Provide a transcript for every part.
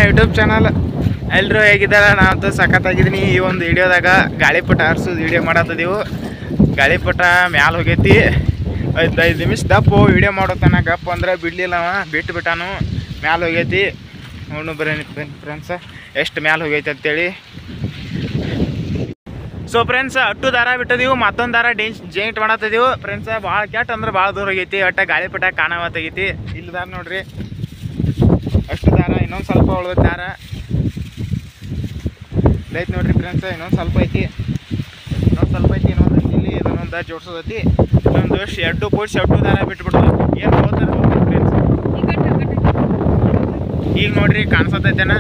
YouTube channel. ಎಲ್ಲರೂ ಹೇಗಿದ್ದಾರೆ? ನಾವಂತೂ ಸಖತ್ತಾಗಿದ್ದೀನಿ. ಈ ಒಂದು ವಿಡಿಯೋದಾಗ ಗಾಳಿಪಟ ಹಾರಿಸೋದು ವಿಡಿಯೋ ಮಾಡತ್ತಿದ್ದೀವಿ. ಗಾಳಿಪಟ ಮ್ಯಾಲೆ ಹೋಗೈತಿ. 5 ನಿಮಿಷ ದಪ್ಪು ವಿಡಿಯೋ ಮಾಡೋ ತನಕ ಗಪ್ಪ ಅಂದ್ರೆ ಬಿಡಲಿಲ್ಲ, ಬಿಟ್ಟು ಬಿಟ್ಟಾನು. ಮ್ಯಾಲೆ ಹೋಗೈತಿ ನೋಡು ಬರೀ ಫ್ರೆಂಡ್ಸ ಎಷ್ಟು ಮ್ಯಾಲೆ ಹೋಗೈತಿ ಅಂತೇಳಿ. ಸೊ ಫ್ರೆಂಡ್ಸ್ ಅಟ್ಟು ದಾರ ಬಿಟ್ಟಿದ್ದೀವಿ, ಮತ್ತೊಂದು ದಾರ ಜೈಂಟ್ ಮಾಡತ್ತಿದ್ದೀವಿ ಫ್ರೆಂಡ್ಸ. ಭಾಳ ಕೆಟ್ಟ ಅಂದ್ರೆ ಭಾಳ ದೂರ ಹೋಗೈತಿ. ಒಟ್ಟ ಗಾಳಿಪಟ ಕಾಣವತ್ತಾಗೈತಿ. ಇಲ್ಲಿ ದಾರ ನೋಡ್ರಿ, ಅಷ್ಟು ದಾರ. ಇನ್ನೊಂದು ಸ್ವಲ್ಪ ಉಳಿದ ದಾರ ಐತಿ ನೋಡ್ರಿ ಫ್ರೆಂಡ್ಸ್. ಇನ್ನೊಂದು ಸ್ವಲ್ಪ ಐತಿ, ಇನ್ನೊಂದು ಇಲ್ಲಿ ಇದನ್ನೊಂದು ಜೋಡ್ಸೋದೈತಿ. ಇನ್ನೊಂದು ಶೆಡ್ಡು ಪೂಡ್ಸಿ ಅಟ್ಟು ದಾರ ಬಿಟ್ಬಿಡೋದು. ಏನು ಹೋಗ್ತಾರೆ ಫ್ರೆಂಡ್ಸ್. ಈಗ ನೋಡ್ರಿ ಕಾಣಿಸತೈತೇನ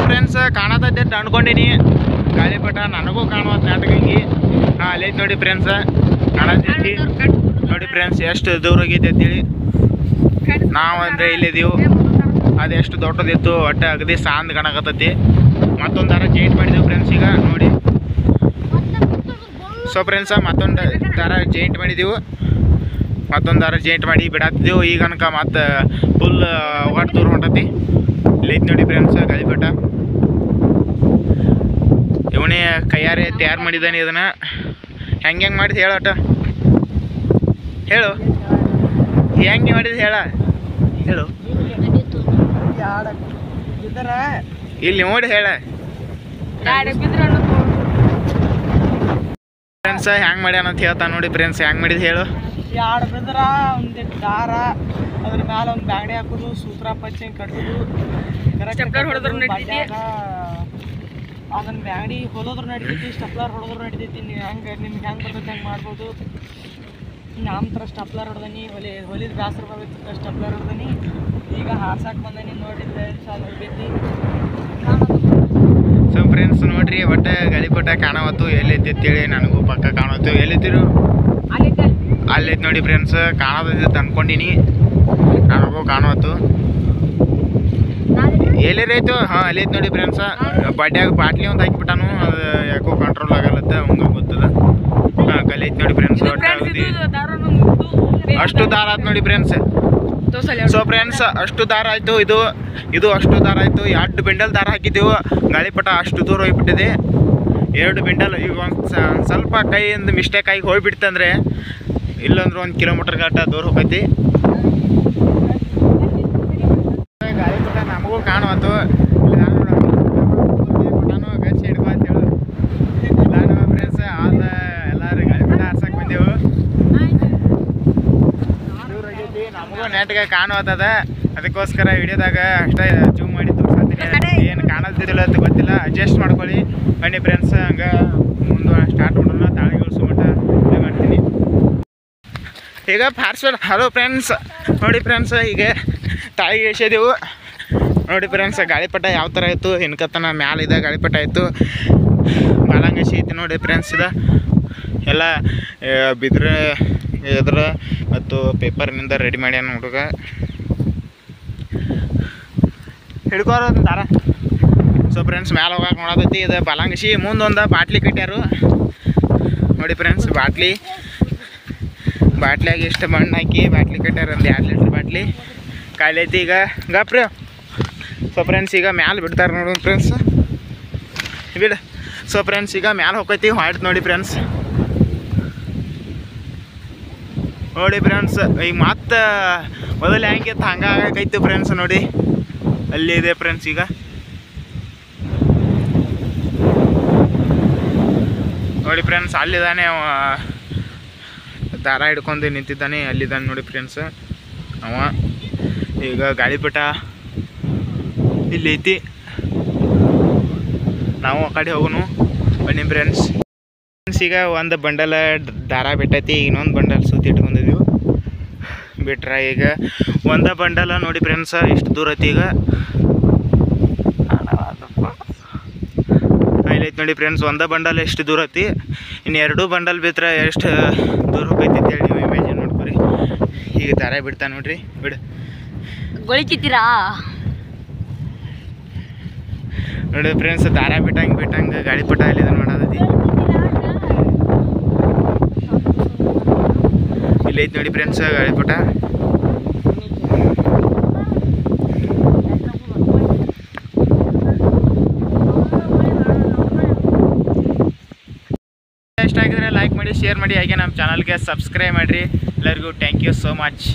ಫ್ರೆಂಡ್ಸ್? ಕಾಣತೈತೆ ಅನ್ಕೊಂಡೀನಿ. ಗಾಳಿಪಟ ನನಗೂ ಕಾಣುವಂತ ನಾಟಕಂಗಿ ಅಲ್ಲೈತಿ ನೋಡಿ ಫ್ರೆಂಡ್ಸ್. ಕಾಣತೈತಿ ನೋಡಿ ಫ್ರೆಂಡ್ಸ್ ಎಷ್ಟು ದೂರ ಹೋಗೈತಿ ಅಂತೇಳಿ. ನಾವು ಅಂದರೆ ಇಲ್ಲಿದ್ದೀವಿ, ಅದು ಎಷ್ಟು ದೊಡ್ಡದಿತ್ತು. ಒಟ್ಟು ಅಗದಿ ಸಾಂದ್ ಕಾಣಕತ್ತೈತಿ. ಮತ್ತೊಂದು ದಾರ ಜೈಂಟ್ ಮಾಡಿದೆವು ಫ್ರೆಂಡ್ಸ್ ಈಗ ನೋಡಿ. ಸೊ ಫ್ರೆಂಡ್ಸ ಮತ್ತೊಂದು ದಾರ ಜೈಂಟ್ ಮಾಡಿದೆವು, ಮತ್ತೊಂದು ದಾರ ಜೈಂಟ್ ಮಾಡಿ ಬಿಡತ್ತಿದ್ದೆವು. ಈಗ ಅನ್ಕ ಮತ್ತೆ ಫುಲ್ ಒಟ್ಟು ದೂರ ಹೊಂಟತಿ. ಇಲ್ಲೈತಿ ನೋಡಿ ಫ್ರೆಂಡ್ಸ್ ಗಾಳಿಪಟ. ಇವನೇ ಕೈಯಾರೆ ತಯಾರು ಮಾಡಿದ್ದಾನೆ ಇದನ್ನ. ಹೆಂಗೆ ಮಾಡಿದ್ ಹೇಳೋಟ, ಹೇಳು ಹೆಂಗೆ ಮಾಡಿದ್ ಹೇಳು. ಇಲ್ಲಿ ನೋಡಿ ಹೇಳ ಫ್ರೆಂಡ್ಸ್ ಹೆಂಗ್ ಮಾಡ್ಯಾನ ಅಂತ ಹೇಳ್ತಾನ ನೋಡಿ ಫ್ರೆಂಡ್ಸ್. ಹೆಂಗ್ ಮಾಡಿದ್ ಹೇಳು. ಎರಡು ಬಿದ್ರ ಒಂದಿಟ್ಟು ದಾರ, ಅದ್ರ ಮ್ಯಾಲ ಒಂದು ಬ್ಯಾಂಗಡಿ ಹಾಕೋದು, ಸೂತ್ರ ಪಚ್ಚಿ ಕಟ್ಟೋದು, ಅದನ್ನ ಬ್ಯಾಂಗಡಿ ಹೊಲೋದ್ರು ನಡಿತೈತಿ, ಸ್ಟಪ್ಲರ್ ಹೊಡೆದ್ರು ನಡಿತೈತಿ. ನೀವು ಹೆಂಗೆ ನಿಮ್ಗೆ ಹೆಂಗೆ ಬರ್ತೈತೆ ಹೆಂಗೆ ಮಾಡ್ಬೋದು. ನಮ್ಮ ಥರ ಸ್ಟಪ್ಲರ್ ಹೊಡೆದನಿ, ಹೊಲಿದ ಬ್ಯಾಸರ ಬರ್ತೈತಿ ಸ್ಟಪ್ಲರ್ ಹೊಡೆದನಿ. ಈಗ ಹಾರ್ಸಾಕ್ ಬಂದನಿ ನೋಡಿದ್ರೆ ಸಾಲ ಹೋಗೈತಿ. ಸೊ ಫ್ರೆಂಡ್ಸ್ ನೋಡ್ರಿ ಒಟ್ಟು ಗಾಳಿಪಟ ಕಾಣವತ್ತು ಎಲ್ಲೈತಿ ಅಂತೇಳಿ ನನಗೂ ಪಕ್ಕ ಕಾಣವತ್ತು. ಎಲ್ಲಿದ್ದೀರು? ಅಲ್ಲೈತಿ ನೋಡಿ ಫ್ರೆಂಡ್ಸ್. ಕಾಣೋದೈತೆ ಅನ್ಕೊಂಡಿನಿ, ನನಗೂ ಕಾಣವತ್ತು. ಎಲ್ಲೈತು? ಹಾಂ ಅಲ್ಲೈತಿ ನೋಡಿ ಫ್ರೆಂಡ್ಸ. ಬಡ್ಯಾಗ ಬಾಟ್ಲಿ ಒಂದು ಹಾಕಿಬಿಟ್ಟಾನು, ಅದು ಯಾಕೋ ಕಂಟ್ರೋಲ್ ಆಗಲ್ಲತ್ತ, ಹಂಗೆ ಗೊತ್ತದ. ಹಾಂ ಕಲ್ಲೈತಿ ನೋಡಿ ಫ್ರೆಂಡ್ಸ್. ಅಷ್ಟು ದಾರ ಆಯ್ತು ನೋಡಿ ಫ್ರೆಂಡ್ಸ್. ಸೊ ಫ್ರೆಂಡ್ಸ್ ಅಷ್ಟು ದಾರ ಆಯಿತು. ಇದು ಅಷ್ಟು ದಾರ ಆಯಿತು. 2 ಬಿಂಡಲ್ ದಾರ ಹಾಕಿದ್ದೆವು. ಗಾಳಿಪಟ ಅಷ್ಟು ದೂರ ಹೋಗಿಬಿಟ್ಟಿದೆ. 2 ಬಿಂಡಲ್. ಈಗ ಒಂದು ಸ್ವಲ್ಪ ಕೈಯಿಂದ ಮಿಸ್ಟೇಕ್ ಆಗಿ ಹೋಗ್ಬಿಡ್ತಂದ್ರೆ ಇಲ್ಲಂದ್ರೆ 1 ಕಿಲೋಮೀಟರ್ ಗಟ್ಟ ದೂರ ಹೋಗೈತಿ. ಗಾಳಿಪಟ ನಮಗೂ ಕಾಣುವತ್ತು. ನಾನು ಗಚ್ಚಿ ಹಿಡ್ಕೊ ಅಂತ ಹೇಳು. ನಾನು ಫ್ರೆಂಡ್ಸ್ ಆದ ಎಲ್ಲರೂ ಗಾಳಿಪಟ ಹಾರ್ಸಕ್ಕೆ ಬಂದೆವು. ನಮಗೂ ನೆಟ್ಗೆ ಕಾಣುವತ್ತದ. ಅದಕ್ಕೋಸ್ಕರ ವಿಡಿಯೋದಾಗ ಅಷ್ಟೇ ಜೂಮ್ ಮಾಡಿ ತೋರ್ಸತ್ತೀನಿ. ಏನು ಕಾಣತ್ತಿಲ್ಲ ಅಂತ ಗೊತ್ತಿಲ್ಲ, ಅಡ್ಜಸ್ಟ್ ಮಾಡ್ಕೊಳ್ಳಿ ಬನ್ನಿ ಫ್ರೆಂಡ್ಸ್. ಹಂಗೆ ಮುಂದೆ ಸ್ಟಾರ್ಟ್ ಮಾಡೋಣ. ತಾಳಿಗೆ ಇಳಿಸೋ ಮಟ್ಟ ಇದು ಮಾಡ್ತೀನಿ ಈಗ ಪಾರ್ಸಲ್. ಹಲೋ ಫ್ರೆಂಡ್ಸ್ ನೋಡಿ ಫ್ರೆಂಡ್ಸ್, ಈಗ ತಾಳಿಗೆ ಇಳಿಸಿದೆವು ನೋಡಿ ಫ್ರೆಂಡ್ಸ್. ಗಾಳಿಪಟ ಯಾವ ಥರ ಇತ್ತು ಇನ್ಕತ್ತನ ಮ್ಯಾಲಿದೆ ಗಾಳಿಪಟ ಇತ್ತು. ಬಾಲಂಗಸಿ ಐತಿ ನೋಡಿ ಫ್ರೆಂಡ್ಸ್. ಇದು ಎಲ್ಲ ಬಿದ್ರೆ ಎದ್ರ ಮತ್ತು ಪೇಪರ್ನಿಂದ ರೆಡಿ ಮಾಡ್ಯಾನ ಹುಡುಗ. ಹಿಡ್ಕೋರೋದು ದಾರ. ಸೊ ಫ್ರೆಂಡ್ಸ್ ಮ್ಯಾಲೆ ಹೋಗಕ್ಕೆ ನೋಡತೈತಿ. ಇದು ಬಾಲಂಗಸಿ. ಮುಂದೊಂದು ಬಾಟ್ಲಿ ಕಟ್ಟ್ಯಾರು ನೋಡಿ ಫ್ರೆಂಡ್ಸ್. ಬಾಟ್ಲಿಯಾಗಿ ಇಷ್ಟು ಮಣ್ಣು ಹಾಕಿ ಬಾಟ್ಲಿ ಕಟ್ಟ್ಯಾರ. ಒಂದು 2 ಲೀಟ್ರ್ ಬಾಟ್ಲಿ ಖಾಲಿ ಐತಿ ಈಗ. ಗಪ್ರಿ. ಸೊ ಫ್ರೆಂಡ್ಸ್ ಈಗ ಮ್ಯಾಲೆ ಬಿಡ್ತಾರೆ ನೋಡಿ ಫ್ರೆಂಡ್ಸ್. ಬಿಡು. ಸೊ ಫ್ರೆಂಡ್ಸ್ ಈಗ ಮ್ಯಾಲೆ ಹೋಗೈತಿ. ಹೊಯ್ತು ನೋಡಿ ಫ್ರೆಂಡ್ಸ್. ನೋಡಿ ಫ್ರೆಂಡ್ಸ್ ಈಗ ಮತ್ತೆ ಮೊದಲು ಹೆಂಗಿತ್ತು ಹಂಗೆ ಆಗೈತಿ ಫ್ರೆಂಡ್ಸ್. ನೋಡಿ ಅಲ್ಲಿ ಇದೆ ಫ್ರೆಂಡ್ಸ್. ಈಗ ನೋಡಿ ಫ್ರೆಂಡ್ಸ್ ಅಲ್ಲಿದ್ದಾನೆ ದಾರ ಹಿಡ್ಕೊಂಡು ನಿಂತಿದ್ದಾನೆ. ಅಲ್ಲಿದ್ದಾನೆ ನೋಡಿ ಫ್ರೆಂಡ್ಸ್ ಅವ. ಈಗ ಗಾಳಿಪಟ ಇಲ್ಲಿ ಐತಿ. ನಾವು ಆ ಕಡೆ ಹೋಗೋನು ಬನ್ನಿ ಫ್ರೆಂಡ್ಸ್. ಈಗ ಒಂದು ಬಂಡಲ್ ದಾರ ಬಿಟ್ಟೈತಿ. ಇನ್ನೊಂದು ಬಂಡಲ್ ಸುತ್ತಿ ಇಟ್ಕೊಂಡಿದ್ದೀವಿ ಬಿಟ್ರೆ. ಈಗ ಒಂದು ಬಂಡಲ ನೋಡಿ ಫ್ರೆಂಡ್ಸ್ ಎಷ್ಟು ದೂರ ಐತಿ. ಈಗ ಇಲ್ಲೈತಿ ನೋಡಿ ಫ್ರೆಂಡ್ಸ್. ಒಂದು ಬಂಡಲ್ ಎಷ್ಟು ದೂರ ಐತಿ. ಇನ್ನು 2 ಬಂಡಲ್ ಬಿಟ್ಟರೆ ಎಷ್ಟು ದೂರ ಹೋಗೈತಿ ಅಂತೇಳಿ ನೀವು ಇಮ್ಯಾಜಿನ್ ಮಾಡ್ಕೊರಿ. ಈಗ ದಾರ ಬಿಡ್ತಾ ನೋಡ್ರಿ. ಬಿಡು ಗೊಳಿತಿದ್ದೀರಾ ನೋಡಿ ಫ್ರೆಂಡ್ಸ್. ದಾರ ಬಿಟ್ಟಂಗೆ ಗಾಳಿಪಟ ಅಲ್ಲಿ ಇದನ್ನು ಮಾಡೋದೈತಿ. ಇಲ್ಲೈತಿ ನೋಡಿ ಫ್ರೆಂಡ್ಸ್ ಗಾಳಿಪಟ. ಇಷ್ಟ ಆಗಿದ್ರೆ ಲೈಕ್ ಮಾಡಿ, ಶೇರ್ ಮಾಡಿ, ಹಾಗೆ ನಮ್ಮ ಚಾನಲ್ಗೆ ಸಬ್ಸ್ಕ್ರೈಬ್ ಮಾಡಿರಿ. ಎಲ್ಲರಿಗೂ ಥ್ಯಾಂಕ್ ಯು ಸೋ ಮಚ್.